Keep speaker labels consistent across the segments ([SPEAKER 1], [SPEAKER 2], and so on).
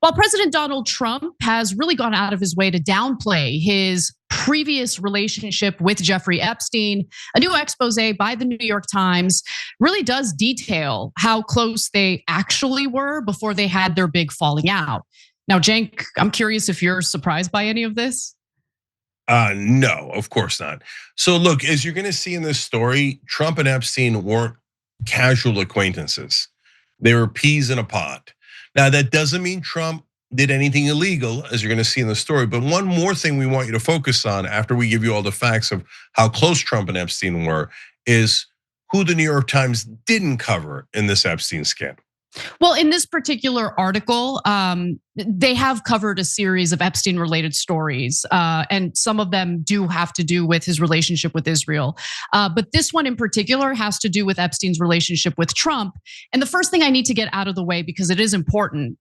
[SPEAKER 1] While President Donald Trump has really gone out of his way to downplay his previous relationship with Jeffrey Epstein, a new expose by the New York Times really does detail how close they actually were before they had their big falling out. Now, Cenk, I'm curious if you're surprised by any of this.
[SPEAKER 2] No, of course not. So look, as you're gonna see in this story, Trump and Epstein weren't casual acquaintances. They were peas in a pod. Now, that doesn't mean Trump did anything illegal, as you're gonna see in the story. But one more thing we want you to focus on after we give you all the facts of how close Trump and Epstein were is who the New York Times didn't cover in this Epstein scandal.
[SPEAKER 1] Well, in this particular article, they have covered a series of Epstein-related stories, and some of them do have to do with his relationship with Israel. But this one in particular has to do with Epstein's relationship with Trump. And the first thing I need to get out of the way, because it is important.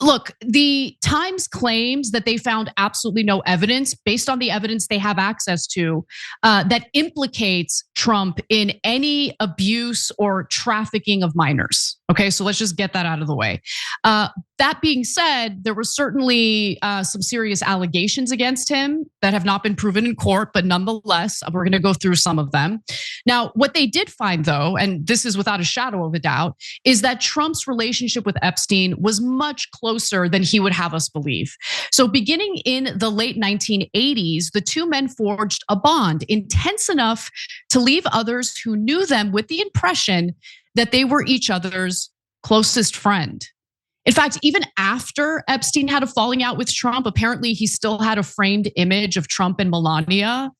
[SPEAKER 1] Look, the Times claims that they found absolutely no evidence based on the evidence they have access to that implicates Trump in any abuse or trafficking of minors. Okay, so let's just get that out of the way. That being said, there were certainly some serious allegations against him that have not been proven in court, but nonetheless, we're gonna go through some of them. Now, what they did find though, and this is without a shadow of a doubt, is that Trump's relationship with Epstein was much closer than he would have us believe. So beginning in the late 1980s, the two men forged a bond intense enough to leave others who knew them with the impression that they were each other's closest friend. In fact, even after Epstein had a falling out with Trump, apparently he still had a framed image of Trump and Melania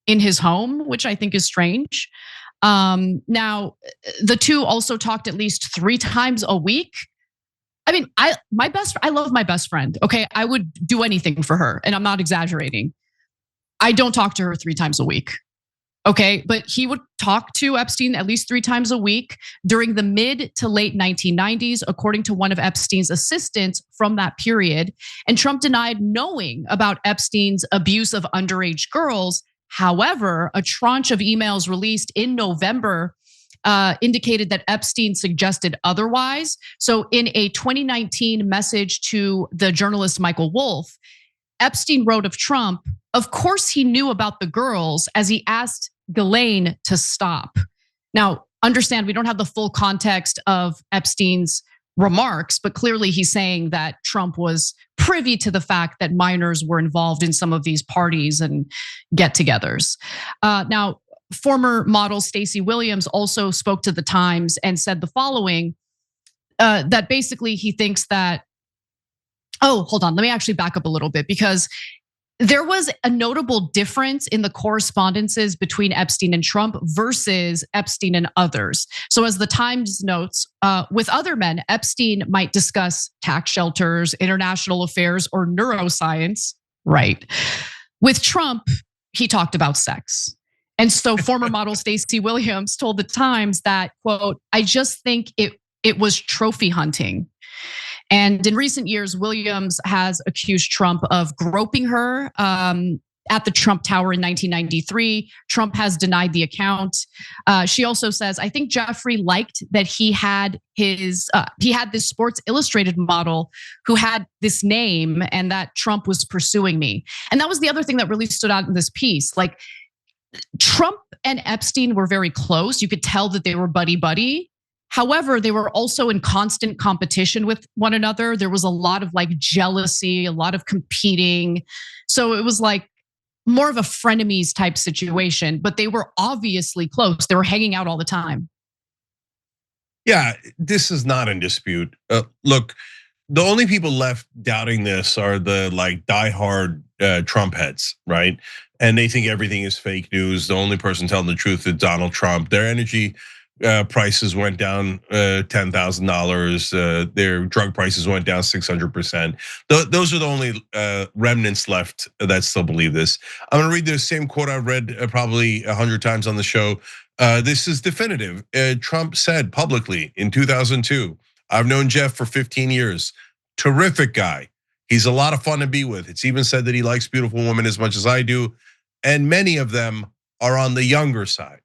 [SPEAKER 1] in his home, which I think is strange. Now, the two also talked at least 3 times a week. I mean, I love my best friend. Okay, I would do anything for her, and I'm not exaggerating. I don't talk to her 3 times a week. Okay, but he would talk to Epstein at least 3 times a week during the mid to late 1990s, according to one of Epstein's assistants from that period. And Trump denied knowing about Epstein's abuse of underage girls. However, a tranche of emails released in November indicated that Epstein suggested otherwise. So in a 2019 message to the journalist Michael Wolff, Epstein wrote of Trump, of course he knew about the girls as he asked Ghislaine to stop. Now, understand we don't have the full context of Epstein's remarks, but clearly he's saying that Trump was privy to the fact that minors were involved in some of these parties and get-togethers. Now, former model Stacey Williams also spoke to the Times and said the following, that basically he thinks that, oh, hold on, let me actually back up a little bit because there was a notable difference in the correspondences between Epstein and Trump versus Epstein and others. So as the Times notes, with other men, Epstein might discuss tax shelters, international affairs, or neuroscience, right? With Trump, he talked about sex. And so former model Stacey Williams told the Times that, quote, I just think it was trophy hunting. And in recent years, Williams has accused Trump of groping her at the Trump Tower in 1993. Trump has denied the account. She also says, I think Jeffrey liked that he had this Sports Illustrated model who had this name and that Trump was pursuing me. And that was the other thing that really stood out in this piece. Like Trump and Epstein were very close. You could tell that they were buddy-buddy. However, they were also in constant competition with one another. There was a lot of like jealousy, a lot of competing. So it was like more of a frenemies type situation, but they were obviously close. They were hanging out all the time.
[SPEAKER 2] Yeah, this is not in dispute. Look, the only people left doubting this are the like diehard Trump heads, right? And they think everything is fake news. The only person telling the truth is Donald Trump. Their energy prices went down $10,000. Their drug prices went down 600%. Those are the only remnants left that still believe this. I'm gonna read the same quote I've read probably 100 times on the show. This is definitive. Trump said publicly in 2002, I've known Jeff for 15 years. Terrific guy. He's a lot of fun to be with. It's even said that he likes beautiful women as much as I do. And many of them are on the younger side.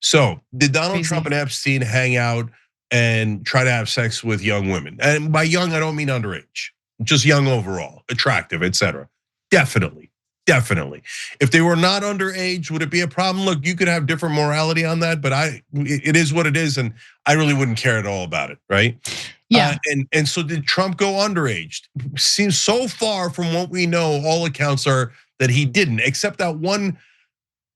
[SPEAKER 2] So did Donald Trump and Epstein hang out and try to have sex with young women. And by young, I don't mean underage, just young overall, attractive, etc. Definitely, definitely. If they were not underage, would it be a problem? Look, you could have different morality on that, but it is what it is, and I really wouldn't care at all about it, right?
[SPEAKER 1] Yeah.
[SPEAKER 2] And so did Trump go underage? Seems so far from what we know, all accounts are that he didn't, except that one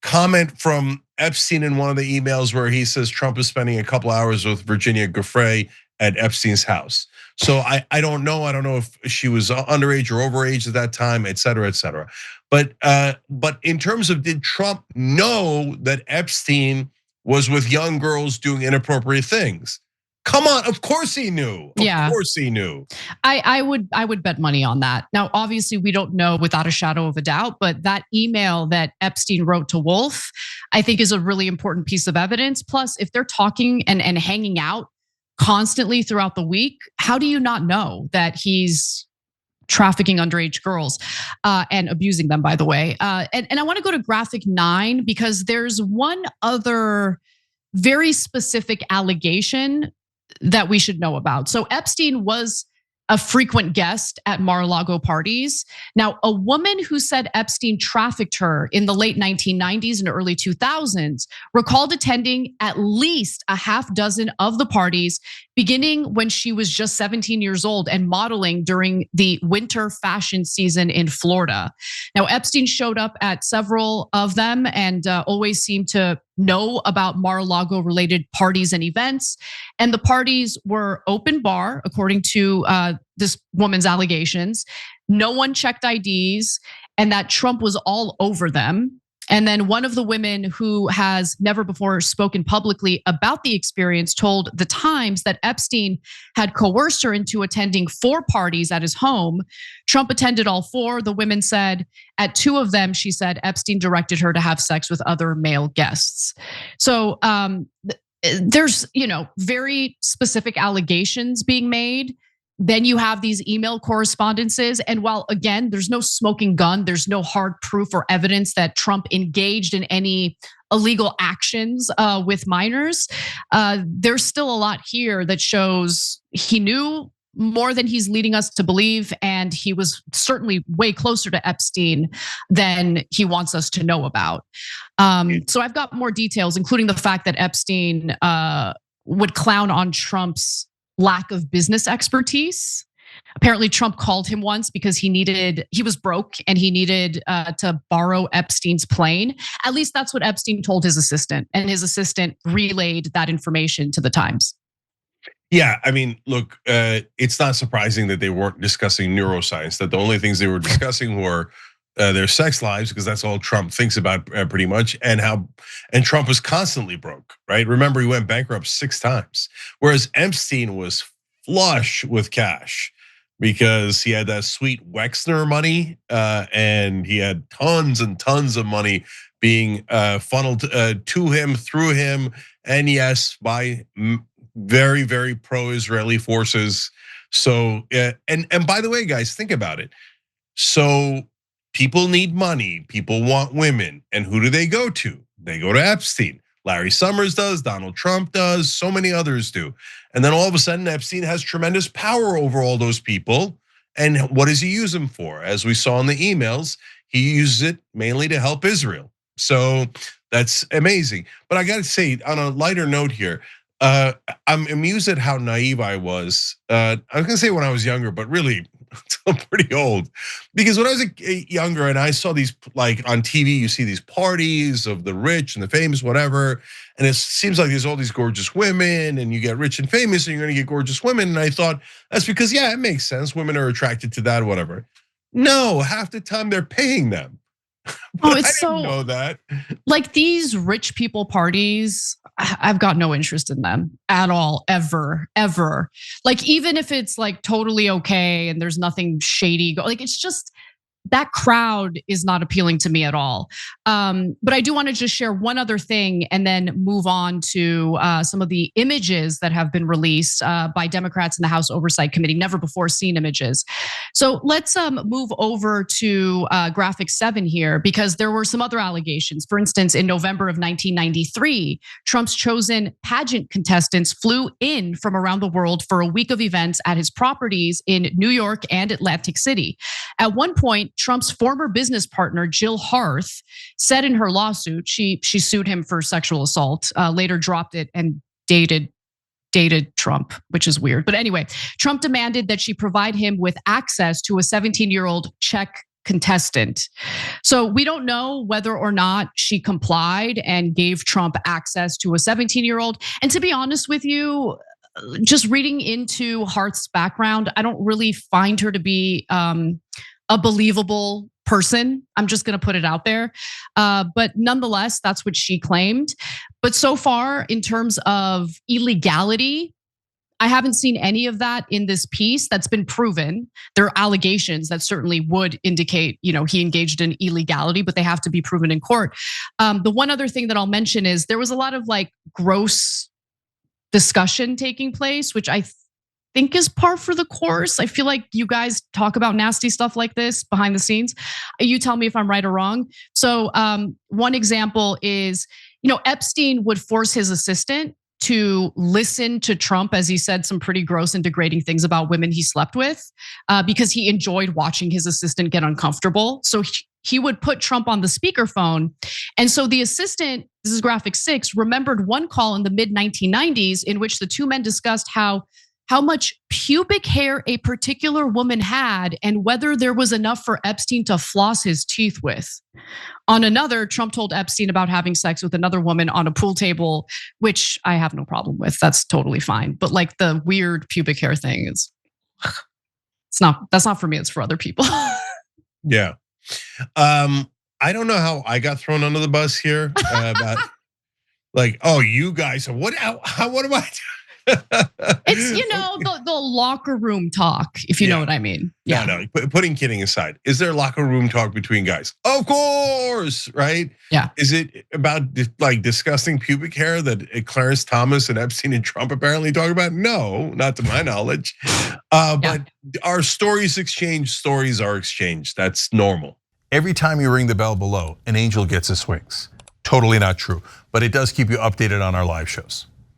[SPEAKER 2] comment from Epstein in one of the emails where he says Trump is spending a couple hours with Virginia Giuffre at Epstein's house. So I don't know. I don't know if she was underage or overage at that time, et cetera, et cetera. But in terms of, did Trump know that Epstein was with young girls doing inappropriate things? Come on, of course he knew. Of course he knew.
[SPEAKER 1] I would bet money on that. Now, obviously, we don't know without a shadow of a doubt, but that email that Epstein wrote to Wolf, I think is a really important piece of evidence. Plus, if they're talking and hanging out constantly throughout the week, how do you not know that he's trafficking underage girls and abusing them, by the way? And I want to go to graphic 9 because there's one other very specific allegation that we should know about. So Epstein was a frequent guest at Mar-a-Lago parties. Now, a woman who said Epstein trafficked her in the late 1990s and early 2000s recalled attending at least a half dozen of the parties, beginning when she was just 17 years old and modeling during the winter fashion season in Florida. Now, Epstein showed up at several of them and always seemed to know about Mar-a-Lago related parties and events. And the parties were open bar, according to this woman's allegations. No one checked IDs, and that Trump was all over them. And then one of the women who has never before spoken publicly about the experience told the Times that Epstein had coerced her into attending 4 parties at his home. Trump attended all 4. The women said at 2 of them, she said Epstein directed her to have sex with other male guests. So there's, very specific allegations being made. Then you have these email correspondences. And while, again, there's no smoking gun, there's no hard proof or evidence that Trump engaged in any illegal actions with minors, there's still a lot here that shows he knew more than he's leading us to believe. And he was certainly way closer to Epstein than he wants us to know about. So I've got more details, including the fact that Epstein would clown on Trump's lack of business expertise. Apparently, Trump called him once because he was broke and he needed to borrow Epstein's plane. At least that's what Epstein told his assistant, and his assistant relayed that information to the Times.
[SPEAKER 2] Yeah, I mean, look, it's not surprising that they weren't discussing neuroscience, that the only things they were discussing were their sex lives, because that's all Trump thinks about pretty much, and Trump was constantly broke, right? Remember, he went bankrupt 6 times, whereas Epstein was flush with cash because he had that sweet Wexner money, and he had tons and tons of money being funneled to him, through him, and yes, by very, very pro-Israeli forces. So, and by the way, guys, think about it. So people need money, people want women, and who do they go to? They go to Epstein. Larry Summers does, Donald Trump does, so many others do. And then all of a sudden, Epstein has tremendous power over all those people. And what does he use them for? As we saw in the emails, he uses it mainly to help Israel. So that's amazing. But I gotta say, on a lighter note here, I'm amused at how naive I was. I was gonna say when I was younger, but really, I'm pretty old. Because when I was younger and I saw these, like on TV, you see these parties of the rich and the famous, whatever. And it seems like there's all these gorgeous women, and you get rich and famous, and you're gonna get gorgeous women. And I thought that's because, yeah, it makes sense. Women are attracted to that, whatever. No, half the time they're paying them.
[SPEAKER 1] Oh, it's
[SPEAKER 2] I didn't know that.
[SPEAKER 1] Like these rich people parties, I've got no interest in them at all, ever. Like even if it's like totally okay and there's nothing shady, like it's just that crowd is not appealing to me at all. But I do want to just share one other thing and then move on to some of the images that have been released by Democrats in the House Oversight Committee, never before seen images. So let's move over to graphic 7 here, because there were some other allegations. For instance, in November of 1993, Trump's chosen pageant contestants flew in from around the world for a week of events at his properties in New York and Atlantic City. At one point, Trump's former business partner, Jill Harth, said in her lawsuit, she sued him for sexual assault, later dropped it and dated Trump, which is weird. But anyway, Trump demanded that she provide him with access to a 17-year-old Czech contestant. So we don't know whether or not she complied and gave Trump access to a 17-year-old. And to be honest with you, just reading into Hart's background, I don't really find her to be a believable person. I'm just gonna put it out there. But nonetheless, that's what she claimed. But so far, in terms of illegality, I haven't seen any of that in this piece that's been proven. There are allegations that certainly would indicate, he engaged in illegality, but they have to be proven in court. The one other thing that I'll mention is there was a lot of gross discussion taking place, which I think is par for the course. I feel like you guys talk about nasty stuff like this behind the scenes. You tell me if I'm right or wrong. So one example is, Epstein would force his assistant to listen to Trump as he said some pretty gross and degrading things about women he slept with, because he enjoyed watching his assistant get uncomfortable. So he would put Trump on the speakerphone. And so the assistant, this is graphic 6, remembered one call in the mid 1990s in which the two men discussed how much pubic hair a particular woman had and whether there was enough for Epstein to floss his teeth with. On another, Trump told Epstein about having sex with another woman on a pool table, which I have no problem with. That's totally fine. But the weird pubic hair thing is, that's not for me, it's for other people.
[SPEAKER 2] Yeah. I don't know how I got thrown under the bus here about oh, you guys, what am I doing?
[SPEAKER 1] It's the locker room talk, if you know what I mean. Yeah.
[SPEAKER 2] No. Putting kidding aside, is there locker room talk between guys? Of course, right?
[SPEAKER 1] Yeah.
[SPEAKER 2] Is it about disgusting pubic hair that Clarence Thomas and Epstein and Trump apparently talk about? No, not to my knowledge. But our stories are exchanged. That's normal.
[SPEAKER 3] Every time you ring the bell below, an angel gets his wings. Totally not true, but it does keep you updated on our live shows.